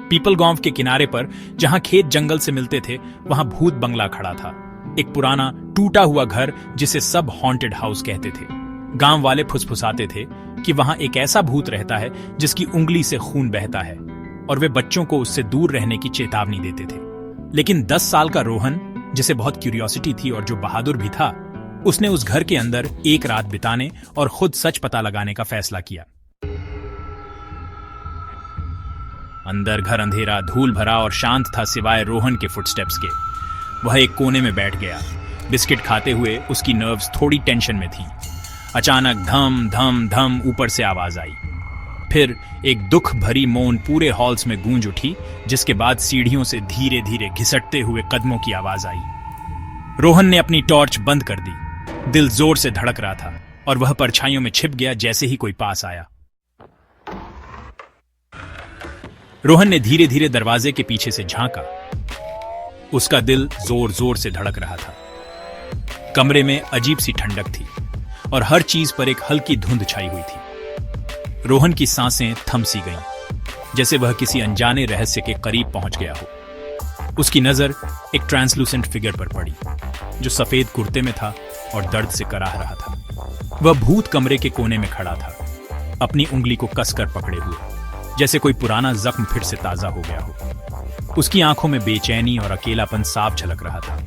People गांव के किनारे पर जहां खेत जंगल से मिलते थे वहां भूत बंगला खड़ा था। एक पुराना टूटा हुआ घर जिसे सब हॉन्टेड हाउस कहते थे। गांव वाले फुसफुसाते थे कि वहां एक ऐसा भूत रहता है जिसकी उंगली से खून बहता है, और वे बच्चों को उससे दूर रहने की चेतावनी देते थे। लेकिन 10 साल का रोहन, जिसे बहुत क्यूरियोसिटी थी और जो बहादुर भी था, उसने उस घर के अंदर एक रात बिताने और खुद सच पता लगाने का फैसला किया। अंदर घर अंधेरा, धूल भरा और शांत था सिवाय रोहन के फुटस्टेप्स के। वह एक कोने में बैठ गया, बिस्किट खाते हुए। उसकी नर्व्स थोड़ी टेंशन में थी। अचानक धम धम धम ऊपर से आवाज आई। फिर एक दुख भरी मौन पूरे हॉल्स में गूंज उठी, जिसके बाद सीढ़ियों से धीरे धीरे घिसटते हुए कदमों की आवाज आई। रोहन ने अपनी टॉर्च बंद कर दी। दिल जोर से धड़क रहा था और वह परछाइयों में छिप गया जैसे ही कोई पास आया। रोहन ने धीरे धीरे दरवाजे के पीछे से झांका। उसका दिल जोर जोर से धड़क रहा था। कमरे में अजीब सी ठंडक थी और हर चीज पर एक हल्की धुंध छाई हुई थी। रोहन की सांसें थम सी गईं, जैसे वह किसी अनजाने रहस्य के करीब पहुंच गया हो। उसकी नजर एक ट्रांसलूसेंट फिगर पर पड़ी, जो सफेद कुर्ते में था और दर्द से कराह रहा था। वह भूत कमरे के कोने में खड़ा था, अपनी उंगली को कसकर पकड़े हुए, जैसे कोई पुराना जख्म फिर से ताजा हो गया हो। उसकी आंखों में बेचैनी और अकेलापन साफ झलक रहा था।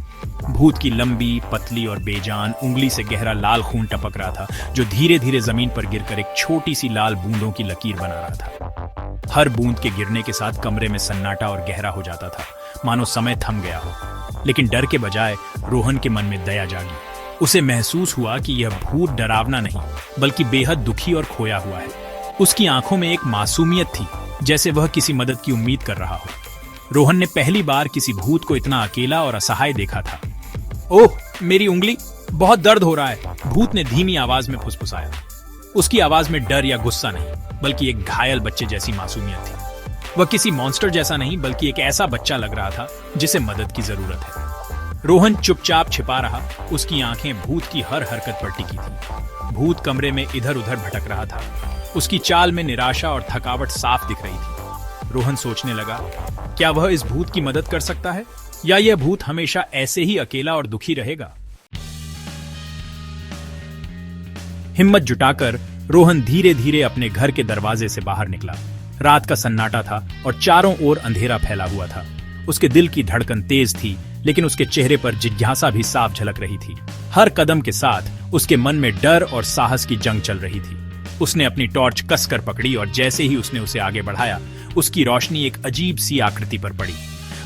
भूत की लंबी, पतली और बेजान उंगली से गहरा लाल खून टपक रहा था, जो धीरे धीरे जमीन पर गिरकर एक छोटी सी लाल बूंदों की लकीर बना रहा था। हर बूंद के गिरने के साथ कमरे में सन्नाटा और गहरा हो जाता था, मानो समय थम गया हो। लेकिन डर के बजाय रोहन के मन में दया जागी। उसे महसूस हुआ कि यह भूत डरावना नहीं, बल्कि बेहद दुखी और खोया हुआ है। उसकी आंखों में एक मासूमियत थी, जैसे वह किसी मदद की उम्मीद कर रहा हो। रोहन ने पहली बार किसी भूत को इतना अकेला और असहाय देखा था। ओह, मेरी उंगली, बहुत दर्द हो रहा है, भूत ने धीमी आवाज में फुसफुसाया। उसकी आवाज में डर या गुस्सा नहीं, बल्कि एक घायल बच्चे जैसी मासूमियत थी। वह किसी मॉन्स्टर जैसा नहीं, बल्कि एक ऐसा बच्चा लग रहा था जिसे मदद की जरूरत है। रोहन चुपचाप छिपा रहा। उसकी आंखें भूत की हर हरकत पर टिकी थी। भूत कमरे में इधर उधर भटक रहा था। उसकी चाल में निराशा और थकावट साफ दिख रही थी। रोहन सोचने लगा, क्या वह इस भूत की मदद कर सकता है, या यह भूत हमेशा ऐसे ही अकेला और दुखी रहेगा? हिम्मत जुटाकर रोहन धीरे धीरे अपने घर के दरवाजे से बाहर निकला। रात का सन्नाटा था और चारों ओर अंधेरा फैला हुआ था। उसके दिल की धड़कन तेज थी, लेकिन उसके चेहरे पर जिज्ञासा भी साफ झलक रही थी। हर कदम के साथ उसके मन में डर और साहस की जंग चल रही थी। उसने अपनी टॉर्च कसकर पकड़ी और जैसे ही उसने उसे आगे बढ़ाया, उसकी रोशनी एक अजीब सी आकृति पर पड़ी।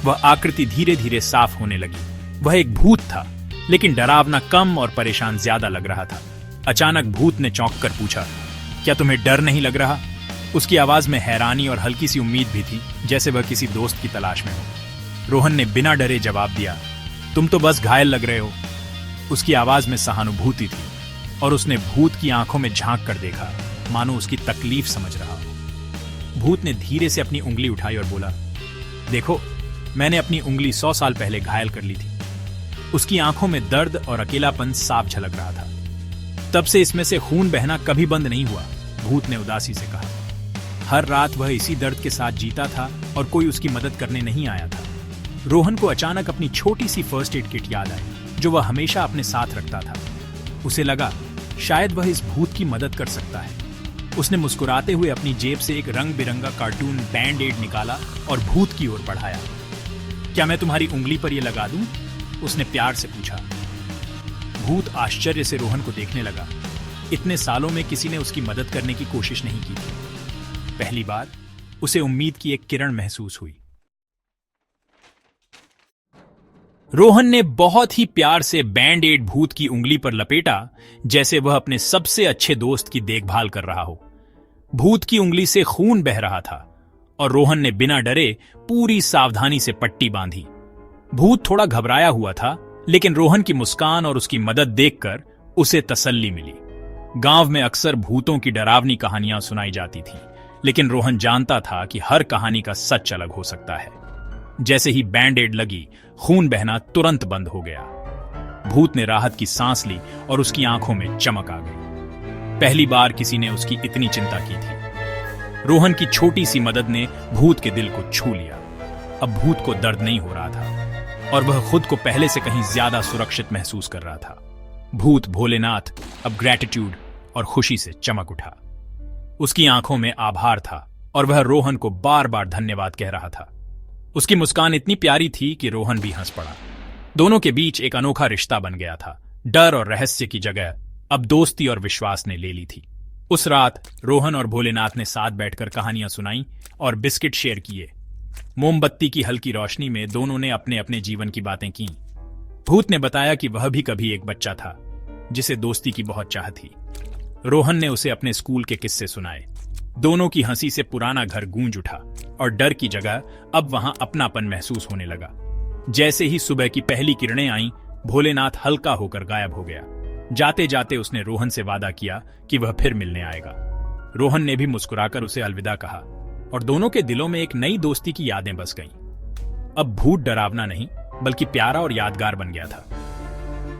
वह आकृति धीरे धीरे साफ होने लगी। वह एक भूत था, लेकिन डरावना कम और परेशान ज्यादा लग रहा था। अचानक भूत ने चौंक कर पूछा, क्या तुम्हें डर नहीं लग रहा? उसकी आवाज में हैरानी और हल्की सी उम्मीद भी थी, जैसे वह किसी दोस्त की तलाश में हो। रोहन ने बिना डरे जवाब दिया, तुम तो बस घायल लग रहे हो। उसकी आवाज में सहानुभूति थी और उसने भूत की आंखों में झांक कर देखा, मानो उसकी तकलीफ समझ रहा हो। भूत ने धीरे से अपनी उंगली उठाई और बोला, देखो, मैंने अपनी उंगली 100 साल पहले घायल कर ली थी। उसकी आंखों में दर्द और अकेलापन साफ झलक रहा था। तब से इसमें से खून बहना कभी बंद नहीं हुआ, भूत ने उदासी से कहा। हर रात वह इसी दर्द के साथ जीता था और कोई उसकी मदद करने नहीं आया था। रोहन को अचानक अपनी छोटी सी फर्स्ट एड किट याद आई, जो वह हमेशा अपने साथ रखता था। उसे लगा, शायद वह इस भूत की मदद कर सकता है। उसने मुस्कुराते हुए अपनी जेब से एक रंग बिरंगा कार्टून बैंड एड निकाला और भूत की ओर बढ़ाया। क्या मैं तुम्हारी उंगली पर यह लगा दूं? उसने प्यार से पूछा। भूत आश्चर्य से रोहन को देखने लगा। इतने सालों में किसी ने उसकी मदद करने की कोशिश नहीं की थी। पहली बार उसे उम्मीद की एक किरण महसूस हुई। रोहन ने बहुत ही प्यार से बैंड एड भूत की उंगली पर लपेटा, जैसे वह अपने सबसे अच्छे दोस्त की देखभाल कर रहा हो। भूत की उंगली से खून बह रहा था और रोहन ने बिना डरे पूरी सावधानी से पट्टी बांधी। भूत थोड़ा घबराया हुआ था, लेकिन रोहन की मुस्कान और उसकी मदद देखकर उसे तसल्ली मिली। गांव में अक्सर भूतों की डरावनी कहानियां सुनाई जाती थीं, लेकिन रोहन जानता था कि हर कहानी का सच अलग हो सकता है। जैसे ही बैंड एड लगी, खून बहना तुरंत बंद हो गया। भूत ने राहत की सांस ली और उसकी आंखों में चमक आ गई। पहली बार किसी ने उसकी इतनी चिंता की थी। रोहन की छोटी सी मदद ने भूत के दिल को छू लिया। अब भूत को दर्द नहीं हो रहा था और वह खुद को पहले से कहीं ज्यादा सुरक्षित महसूस कर रहा था। भूत भोलेनाथ अब ग्रेटिट्यूड और खुशी से चमक उठा। उसकी आंखों में आभार था और वह रोहन को बार बार धन्यवाद कह रहा था। उसकी मुस्कान इतनी प्यारी थी कि रोहन भी हंस पड़ा। दोनों के बीच एक अनोखा रिश्ता बन गया था। डर और रहस्य की जगह अब दोस्ती और विश्वास ने ले ली थी। उस रात रोहन और भोलेनाथ ने साथ बैठकर कहानियां सुनाई और बिस्किट शेयर किए। मोमबत्ती की हल्की रोशनी में दोनों ने अपने अपने जीवन की बातें की। भूत ने बताया कि वह भी कभी एक बच्चा था जिसे दोस्ती की बहुत चाह थी। रोहन ने उसे अपने स्कूल के किस्से सुनाए। दोनों की हंसी से पुराना घर गूंज उठा और डर की जगह अब वहां अपनापन महसूस होने लगा। जैसे ही सुबह की पहली किरणें आईं, भोलेनाथ हल्का होकर गायब हो गया। जाते जाते उसने रोहन से वादा किया कि वह फिर मिलने आएगा। रोहन ने भी मुस्कुराकर उसे अलविदा कहा और दोनों के दिलों में एक नई दोस्ती की यादें बस गईं। अब भूत डरावना नहीं बल्कि प्यारा और यादगार बन गया था।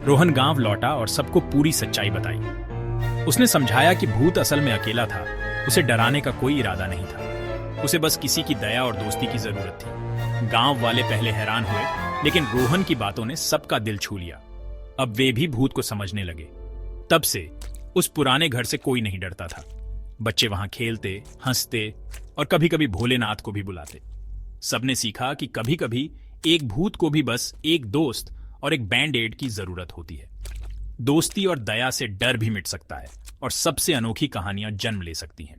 रोहन गांव लौटा और सबको पूरी सच्चाई बताई। उसने समझाया कि भूत असल में अकेला था, उसे डराने का कोई इरादा नहीं था। उसे बस किसी की दया और दोस्ती की जरूरत थी। गांव वाले पहले हैरान हुए, लेकिन रोहन की बातों ने सबका दिल छू लिया। अब वे भी भूत को समझने लगे। तब से उस पुराने घर से कोई नहीं डरता था। बच्चे वहां खेलते, हंसते और कभी कभी भोलेनाथ को भी बुलाते। सबने सीखा कि कभी कभी एक भूत को भी बस एक दोस्त और एक बैंड एड की जरूरत होती है। दोस्ती और दया से डर भी मिट सकता है और सबसे अनोखी कहानियां जन्म ले सकती हैं।